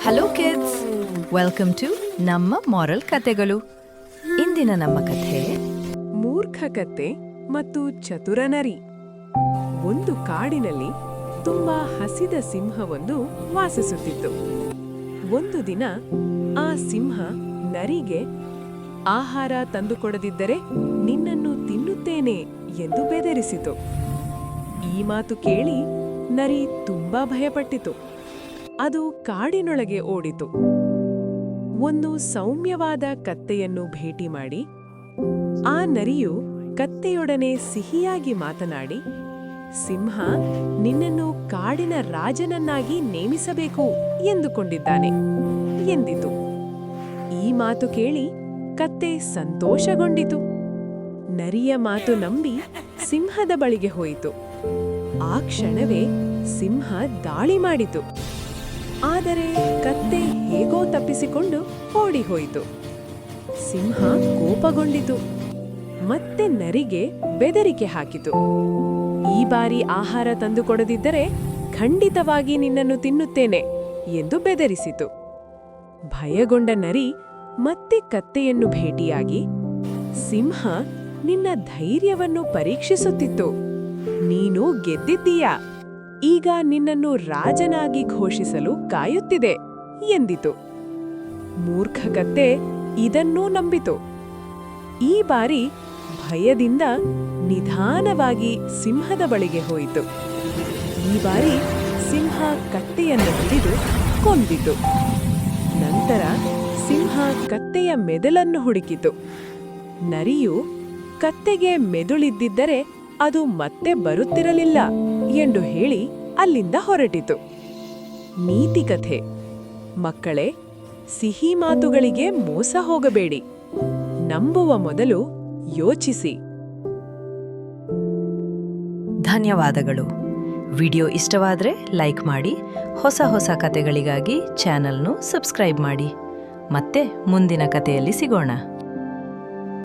Hello kids, welcome to ನಮ್ಮ moral ಕತೆಗಳು. ಇಂದಿನ ನಮ್ಮ ಕಥೆ ಮೂರ್ಖ ಕತ್ತೆ ಮತ್ತು ಚತುರ ನರಿ. ಒಂದು ಕಾಡಿನಲ್ಲಿ ತುಂಬಾ ಹಸಿದ ಸಿಂಹವೊಂದು ವಾಸಿಸುತ್ತಿತ್ತು. ಒಂದು ದಿನ ಆ ಸಿಂಹ ನರಿಗೆ ಆಹಾರ ತಂದುಕೊಡದಿದ್ದರೆ ನಿನ್ನನ್ನು ತಿನ್ನುತ್ತೇನೆ ಎಂದು ಬೆದರಿಸಿತು. ಈ ಮಾತು ಕೇಳಿ ನರಿ ತುಂಬಾ ಭಯಪಟ್ಟಿತು. ಅದು ಕಾಡಿನೊಳಗೆ ಓಡಿತು. ಒಂದು ಸೌಮ್ಯವಾದ ಕತ್ತೆಯನ್ನು ಭೇಟಿ ಮಾಡಿ ಆ ನರಿಯು ಕತ್ತೆಯೊಡನೆ ಸಿಹಿಯಾಗಿ ಮಾತನಾಡಿ, ಸಿಂಹ ನಿನ್ನನ್ನು ಕಾಡಿನ ರಾಜನನ್ನಾಗಿ ನೇಮಿಸಬೇಕು ಎಂದುಕೊಂಡಿದ್ದಾನೆ ಎಂದಿತು. ಈ ಮಾತು ಕೇಳಿ ಕತ್ತೆ ಸಂತೋಷಗೊಂಡಿತು. ನರಿಯ ಮಾತು ನಂಬಿ ಸಿಂಹದ ಬಳಿಗೆ ಹೋಯಿತು. ಆ ಕ್ಷಣವೇ ಸಿಂಹ ದಾಳಿ ಮಾಡಿತು. ಆದರೆ ಕತ್ತೆ ಹೇಗೋ ತಪ್ಪಿಸಿಕೊಂಡು ಓಡಿ ಹೋಯಿತು. ಸಿಂಹ ಕೋಪಗೊಂಡಿತು. ಮತ್ತೆ ನರಿಗೆ ಬೆದರಿಕೆ ಹಾಕಿತು. ಈ ಬಾರಿ ಆಹಾರ ತಂದುಕೊಡದಿದ್ದರೆ ಖಂಡಿತವಾಗಿ ನಿನ್ನನ್ನು ತಿನ್ನುತ್ತೇನೆ ಎಂದು ಬೆದರಿಸಿತು. ಭಯಗೊಂಡ ನರಿ ಮತ್ತೆ ಕತ್ತೆಯನ್ನು ಭೇಟಿಯಾಗಿ, ಸಿಂಹ ನಿನ್ನ ಧೈರ್ಯವನ್ನು ಪರೀಕ್ಷಿಸುತ್ತಿತ್ತು. ನೀನು ಗೆದ್ದಿದ್ದೀಯಾ, ಈಗ ನಿನ್ನನ್ನು ರಾಜನಾಗಿ ಘೋಷಿಸಲು ಕಾಯುತ್ತಿದೆ ಎಂದಿತು. ಮೂರ್ಖ ಕತ್ತೆ ಇದನ್ನೂ ನಂಬಿತು. ಈ ಬಾರಿ ಭಯದಿಂದ ನಿಧಾನವಾಗಿ ಸಿಂಹದ ಬಳಿಗೆ ಹೋಯಿತು. ಈ ಬಾರಿ ಸಿಂಹ ಕತ್ತೆಯನ್ನು ಹಿಡಿದು ಕೊಂದಿತು. ನಂತರ ಸಿಂಹ ಕತ್ತೆಯ ಮೆದುಳನ್ನು ಹುಡುಕಿತು. ನರಿಯು ಕತ್ತೆಗೆ ಮೆದುಳಿದ್ದಿದ್ದರೆ ಅದು ಮತ್ತೆ ಬರುತ್ತಿರಲಿಲ್ಲ ಎಂದು ಹೇಳಿ ಅಲ್ಲಿಂದ ಹೊರಟಿತು. ನೀತಿ ಕಥೆ: ಮಕ್ಕಳೇ, ಸಿಹಿ ಮಾತುಗಳಿಗೆ ಮೋಸ ಹೋಗಬೇಡಿ. ನಂಬುವ ಮೊದಲು ಯೋಚಿಸಿ. ಧನ್ಯವಾದಗಳು. ವಿಡಿಯೋ ಇಷ್ಟವಾದರೆ ಲೈಕ್ ಮಾಡಿ, ಹೊಸ ಹೊಸ ಕತೆಗಳಿಗಾಗಿ ಚಾನೆಲ್ನು ಸಬ್ಸ್ಕ್ರೈಬ್ ಮಾಡಿ. ಮತ್ತೆ ಮುಂದಿನ ಕಥೆಯಲ್ಲಿ ಸಿಗೋಣ.